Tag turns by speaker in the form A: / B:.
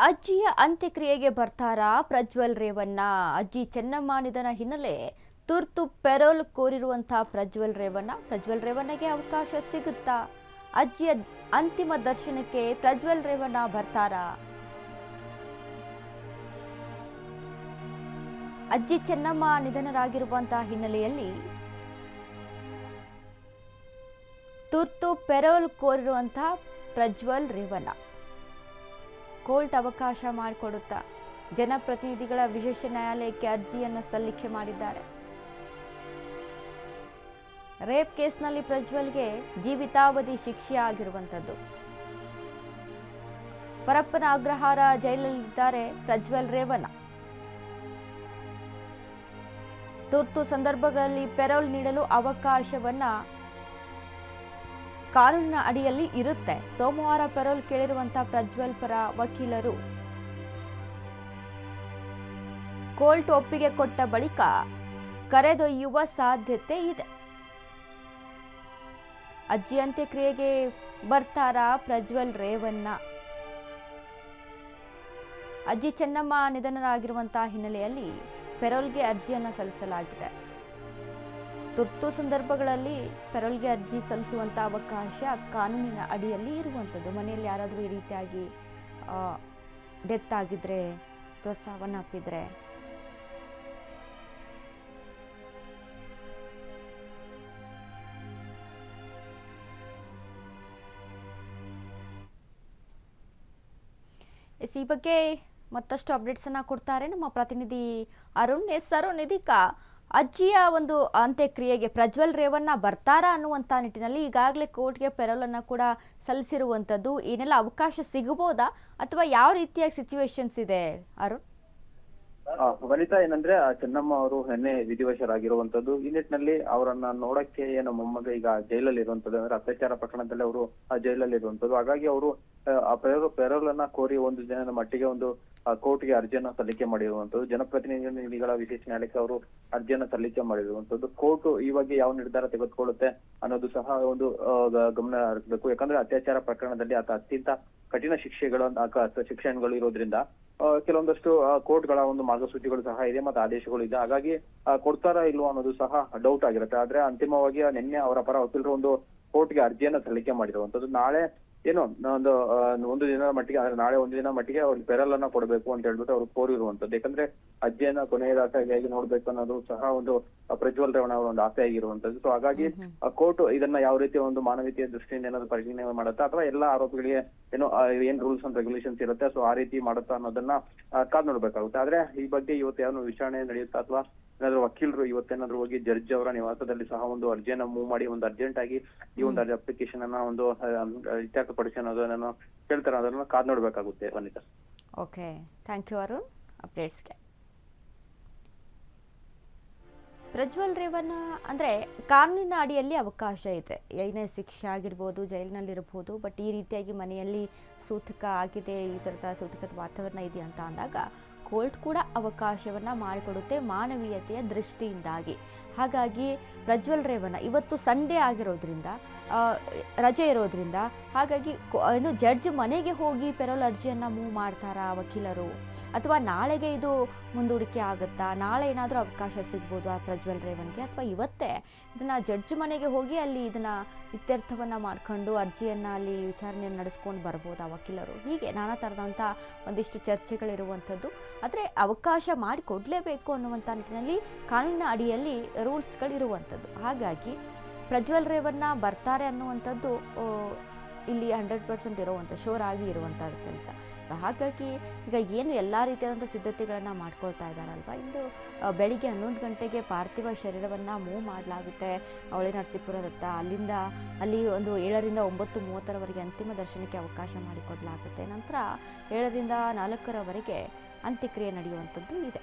A: ಅಜ್ಜಿಯ ಅಂತ್ಯಕ್ರಿಯೆಗೆ ಬರ್ತಾರಾ ಪ್ರಜ್ವಲ್ ರೇವಣ್ಣ? ಅಜ್ಜಿ ಚೆನ್ನಮ್ಮ ನಿಧನ ಹಿನ್ನೆಲೆ ತುರ್ತು ಪೆರೋಲ್ ಕೋರಿರುವಂತಹ ಪ್ರಜ್ವಲ್ ರೇವಣ್ಣಗೆ ಅವಕಾಶ ಸಿಗುತ್ತಾ? ಅಜ್ಜಿಯ ಅಂತಿಮ ದರ್ಶನಕ್ಕೆ ಪ್ರಜ್ವಲ್ ರೇವಣ್ಣ ಬರ್ತಾರಾ? ಅಜ್ಜಿ ಚೆನ್ನಮ್ಮ ನಿಧನರಾಗಿರುವಂತಹ ಹಿನ್ನೆಲೆಯಲ್ಲಿ ತುರ್ತು ಪೆರೋಲ್ ಕೋರಿರುವಂತಹ ಪ್ರಜ್ವಲ್ ರೇವಣ್ಣ ಕೋರ್ಟ್ ಅವಕಾಶ ಮಾಡಿಕೊಡುತ್ತಾ ಜನಪ್ರತಿನಿಧಿಗಳ ವಿಶೇಷ ನ್ಯಾಯಾಲಯಕ್ಕೆ ಅರ್ಜಿಯನ್ನು ಸಲ್ಲಿಕೆ ಮಾಡಿದ್ದಾರೆ. ರೇಪ್ ಕೇಸ್ನಲ್ಲಿ ಪ್ರಜ್ವಲ್ಗೆ ಜೀವಿತಾವಧಿ ಶಿಕ್ಷೆ ಆಗಿರುವಂಥದ್ದು. ಪರಪ್ಪನ ಅಗ್ರಹಾರ ಜೈಲಲ್ಲಿದ್ದಾರೆ ಪ್ರಜ್ವಲ್ ರೇವಣ್ಣ. ತುರ್ತು ಸಂದರ್ಭಗಳಲ್ಲಿ ಪೆರೋಲ್ ನೀಡಲು ಅವಕಾಶವನ್ನ ಕಾನೂನಿನ ಅಡಿಯಲ್ಲಿ ಇರುತ್ತೆ. ಸೋಮವಾರ ಪೆರೋಲ್ ಕೇಳಿರುವಂತಹ ಪ್ರಜ್ವಲ್ ಪರ ವಕೀಲರು ಕೋರ್ಟ್ ಒಪ್ಪಿಗೆ ಕೊಟ್ಟ ಬಳಿಕ ಕರೆದೊಯ್ಯುವ ಸಾಧ್ಯತೆ ಇದೆ. ಅಜ್ಜಿ ಅಂತ್ಯಕ್ರಿಯೆಗೆ ಬರ್ತಾರಾ ಪ್ರಜ್ವಲ್ ರೇವಣ್ಣ? ಅಜ್ಜಿ ಚೆನ್ನಮ್ಮ ನಿಧನರಾಗಿರುವಂತಹ ಹಿನ್ನೆಲೆಯಲ್ಲಿ ಪೆರೋಲ್ಗೆ ಅರ್ಜಿಯನ್ನು ಸಲ್ಲಿಸಲಾಗಿದೆ. ತುರ್ತು ಸಂದರ್ಭಗಳಲ್ಲಿ ಪೆರೋಲ್ಗೆ ಅರ್ಜಿ ಸಲ್ಲಿಸುವಂಥ ಅವಕಾಶ ಕಾನೂನಿನ ಅಡಿಯಲ್ಲಿ ಇರುವಂಥದ್ದು. ಮನೆಯಲ್ಲಿ ಯಾರಾದರೂ ಈ ರೀತಿಯಾಗಿ ಡೆತ್ ಆಗಿದ್ರೆ ಅಥವಾ ಸಾವನ್ನಪ್ಪಿದ್ರೆ ಈ ಬಗ್ಗೆ ಮತ್ತಷ್ಟು ಅಪ್ಡೇಟ್ಸನ್ನು ಕೊಡ್ತಾರೆ ನಮ್ಮ ಪ್ರತಿನಿಧಿ ಅರುಣ್. ಅರುಣ್, ಇದೀಗ ಅಜ್ಜಿಯ ಒಂದು ಅಂತ್ಯಕ್ರಿಯೆಗೆ ಪ್ರಜ್ವಲ್ ರೇವಣ್ಣ ಬರ್ತಾರಾ ಅನ್ನುವಂಥ ನಿಟ್ಟಿನಲ್ಲಿ ಈಗಾಗಲೇ ಕೋರ್ಟ್ಗೆ ಪೆರೋಲನ್ನು ಕೂಡ ಸಲ್ಲಿಸಿರುವಂಥದ್ದು. ಏನೆಲ್ಲ ಅವಕಾಶ ಸಿಗಬಹುದಾ ಅಥವಾ ಯಾವ ರೀತಿಯ ಸಿಚುವೇಶನ್ಸ್ ಇದೆ ಅರುಣ್?
B: ವನಿತಾ, ಏನಂದ್ರೆ ಚೆನ್ನಮ್ಮ ಅವರು ನಿನ್ನೆ ವಿಧಿವಶರಾಗಿರುವಂತದ್ದು. ಈ ನಿಟ್ಟಿನಲ್ಲಿ ಅವರನ್ನ ನೋಡಕ್ಕೆ ಏನು ಮೊಮ್ಮಗ ಈಗ ಜೈಲಲ್ಲಿ ಇರುವಂತದ್ದು, ಅಂದ್ರೆ ಅತ್ಯಾಚಾರ ಪ್ರಕರಣದಲ್ಲಿ ಅವರು ಜೈಲಲ್ಲಿ ಇರುವಂತದ್ದು. ಹಾಗಾಗಿ ಅವರು ಪೆರೋಲ್ ಅನ್ನ ಕೋರಿ ಒಂದು ದಿನದ ಮಟ್ಟಿಗೆ ಒಂದು ಕೋರ್ಟ್ಗೆ ಅರ್ಜಿಯನ್ನ ಸಲ್ಲಿಕೆ ಮಾಡಿರುವಂತದ್ದು. ಜನಪ್ರತಿನಿಧಿಗಳ ವಿಶೇಷ ನ್ಯಾಯಾಲಯಕ್ಕೆ ಅವರು ಅರ್ಜಿಯನ್ನ ಸಲ್ಲಿಕೆ ಮಾಡಿರುವಂತದ್ದು. ಕೋರ್ಟ್ ಈ ಬಗ್ಗೆ ಯಾವ ನಿರ್ಧಾರ ತೆಗೆದುಕೊಳ್ಳುತ್ತೆ ಅನ್ನೋದು ಸಹ ಒಂದು ಗಮನ ಹರಿಸಬೇಕು. ಯಾಕಂದ್ರೆ ಅತ್ಯಾಚಾರ ಪ್ರಕರಣದಲ್ಲಿ ಅತ್ಯಂತ ಕಠಿಣ ಶಿಕ್ಷೆಗಳು ಇರೋದ್ರಿಂದ ಕೆಲವೊಂದಷ್ಟು ಕೋರ್ಟ್ಗಳ ಒಂದು ಮಾರ್ಗಸೂಚಿಗಳು ಸಹ ಇದೆ ಮತ್ತು ಆದೇಶಗಳು ಇದೆ. ಹಾಗಾಗಿ ಕೊಡ್ತಾರಾ ಇಲ್ವೋ ಅನ್ನೋದು ಸಹ ಡೌಟ್ ಆಗಿರುತ್ತೆ. ಆದ್ರೆ ಅಂತಿಮವಾಗಿ ನಿನ್ನೆ ಅವರ ಪರ ವಕೀಲರು ಒಂದು ಕೋರ್ಟ್ಗೆ ಅರ್ಜಿಯನ್ನ ಸಲ್ಲಿಕೆ ಮಾಡಿರುವಂತದ್ದು. ನಾಳೆ ಏನು ಒಂದು ದಿನದ ಮಟ್ಟಿಗೆ, ನಾಳೆ ಒಂದು ದಿನ ಮಟ್ಟಿಗೆ ಅವ್ರಿಗೆ ಪೆರೋಲ್ ಅನ್ನ ಕೊಡಬೇಕು ಅಂತ ಹೇಳ್ಬಿಟ್ಟು ಅವ್ರು ಕೋರಿರುವಂತದ್ದು. ಯಾಕಂದ್ರೆ ಅಜ್ಜಿಯನ್ನ ಕೊನೆಯದಾಗಿ ನೋಡ್ಬೇಕು ಅನ್ನೋದು ಸಹ ಒಂದು ಪ್ರಜ್ವಲ್ ರೇವಣ್ಣ ಅವರ ಒಂದು ಆಸೆ ಆಗಿರುವಂತದ್ದು. ಸೊ ಹಾಗಾಗಿ ಕೋರ್ಟ್ ಇದನ್ನ ಯಾವ ರೀತಿಯ ಒಂದು ಮಾನವೀಯತೆಯ ದೃಷ್ಟಿಯಿಂದ ಏನಾದ್ರು ಪರಿಗಣನೆ ಮಾಡುತ್ತಾ ಅಥವಾ ಎಲ್ಲಾ ಆರೋಪಿಗಳಿಗೆ ಏನೋ ಏನ್ ರೂಲ್ಸ್ ಅಂಡ್ ರೆಗ್ಯುಲೇಷನ್ಸ್ ಇರುತ್ತೆ ಸೊ ಆ ರೀತಿ ಮಾಡುತ್ತಾ ಅನ್ನೋದನ್ನ ಕಾದ್ ನೋಡ್ಬೇಕಾಗುತ್ತೆ. ಆದ್ರೆ ಈ ಬಗ್ಗೆ ಇವತ್ತು ಯಾವ ವಿಚಾರಣೆ ನಡೆಯುತ್ತಾ ಅಥವಾ ಏನಾದ್ರು ವಕೀಲರು ಇವತ್ತೇನಾದ್ರು ಹೋಗಿ ಜಡ್ಜ್ ಅವರ ನಿವಾಸದಲ್ಲಿ ಸಹ ಒಂದು ಅರ್ಜಿಯನ್ನ ಮೂವ್ ಮಾಡಿ ಒಂದು ಅರ್ಜೆಂಟ್ ಆಗಿ ಈ ಒಂದು ಅಪ್ಲಿಕೇಶನ್ ಅನ್ನ ಒಂದು ಇತ್ಯರ್ಥಪಡಿಸಿ ಅನ್ನೋದನ್ನ ಹೇಳ್ತಾರೆ, ಅದನ್ನ ಕಾದ್ ನೋಡ್ಬೇಕಾಗುತ್ತೆ Vanitha.
A: Okay, thank you Arun ಅಪ್ಡೇಟ್ಸ್ಗೆ. ಪ್ರಜ್ವಲ್ ರೇವಣ್ಣ ಅಂದರೆ ಕಾನೂನಿನ ಅಡಿಯಲ್ಲಿ ಅವಕಾಶ ಇದೆ. ಏನೇ ಶಿಕ್ಷೆ ಆಗಿರ್ಬೋದು, ಜೈಲಿನಲ್ಲಿರ್ಬೋದು, ಬಟ್ ಈ ರೀತಿಯಾಗಿ ಮನೆಯಲ್ಲಿ ಸೂತಕ ಆಗಿದೆ, ಈ ಥರದ ಸೂತಕದ ವಾತಾವರಣ ಇದೆ ಅಂತ ಅಂದಾಗ ಕೋರ್ಟ್ ಕೂಡ ಅವಕಾಶವನ್ನು ಮಾಡಿಕೊಡುತ್ತೆ ಮಾನವೀಯತೆಯ ದೃಷ್ಟಿಯಿಂದಾಗಿ. ಹಾಗಾಗಿ ಪ್ರಜ್ವಲ್ ರೇವಣ್ಣ ಇವತ್ತು ಸಂಡೇ ಆಗಿರೋದ್ರಿಂದ ರಜೆ ಇರೋದ್ರಿಂದ ಹಾಗಾಗಿ ಏನು ಜಡ್ಜ್ ಮನೆಗೆ ಹೋಗಿ ಪೆರೋಲ್ ಅರ್ಜಿಯನ್ನು ಮೂವ್ ಮಾಡ್ತಾರಾ ವಕೀಲರು ಅಥವಾ ನಾಳೆಗೆ ಇದು ಮುಂದೂಡಿಕೆ ಆಗುತ್ತಾ? ನಾಳೆ ಏನಾದರೂ ಅವಕಾಶ ಸಿಗ್ಬೋದು ಆ ಪ್ರಜ್ವಲ್ ರೇವಣ್ಗೆ ಅಥವಾ ಇವತ್ತೇ ಇದನ್ನು ಜಡ್ಜ್ ಮನೆಗೆ ಹೋಗಿ ಅಲ್ಲಿ ಇದನ್ನು ಇತ್ಯರ್ಥವನ್ನು ಮಾಡ್ಕೊಂಡು ಅರ್ಜಿಯನ್ನು ಅಲ್ಲಿ ವಿಚಾರಣೆಯನ್ನು ನಡೆಸ್ಕೊಂಡು ಬರ್ಬೋದು ಆ ವಕೀಲರು? ಹೀಗೆ ನಾನಾ ಥರದಂಥ ಒಂದಿಷ್ಟು ಚರ್ಚೆಗಳಿರುವಂಥದ್ದು. ಆದರೆ ಅವಕಾಶ ಮಾಡಿಕೊಡಲೇಬೇಕು ಅನ್ನುವಂಥ ನಿಟ್ಟಿನಲ್ಲಿ ಕಾನೂನಿನ ಅಡಿಯಲ್ಲಿ ರೂಲ್ಸ್ಗಳಿರುವಂಥದ್ದು. ಹಾಗಾಗಿ ಪ್ರಜ್ವಲ್ ರೇವಣ್ಣ ಬರ್ತಾರೆ ಅನ್ನುವಂಥದ್ದು ಇಲ್ಲಿ 100% ಇರುವಂಥ ಶೋರ್ ಆಗಿ ಇರುವಂಥದ್ದು ಕೆಲಸ. ಸೊ ಹಾಗಾಗಿ ಈಗ ಏನು ಎಲ್ಲ ರೀತಿಯಾದಂಥ ಸಿದ್ಧತೆಗಳನ್ನು ಮಾಡ್ಕೊಳ್ತಾ ಇದ್ದಾರಲ್ವ, ಇಂದು ಬೆಳಿಗ್ಗೆ 11 ಗಂಟೆಗೆ ಪಾರ್ಥಿವ ಶರೀರವನ್ನು ಮೂವ್ ಮಾಡಲಾಗುತ್ತೆ ಹೊಳೆ ನರಸೀಪುರದತ್ತ. ಅಲ್ಲಿ ಒಂದು 7ರಿಂದ 9:30ರವರೆಗೆ ಅಂತಿಮ ದರ್ಶನಕ್ಕೆ ಅವಕಾಶ ಮಾಡಿಕೊಡಲಾಗುತ್ತೆ. ನಂತರ 7ರಿಂದ 4ರವರೆಗೆ ಅಂತ್ಯಕ್ರಿಯೆ ನಡೆಯುವಂಥದ್ದು ಇದೆ.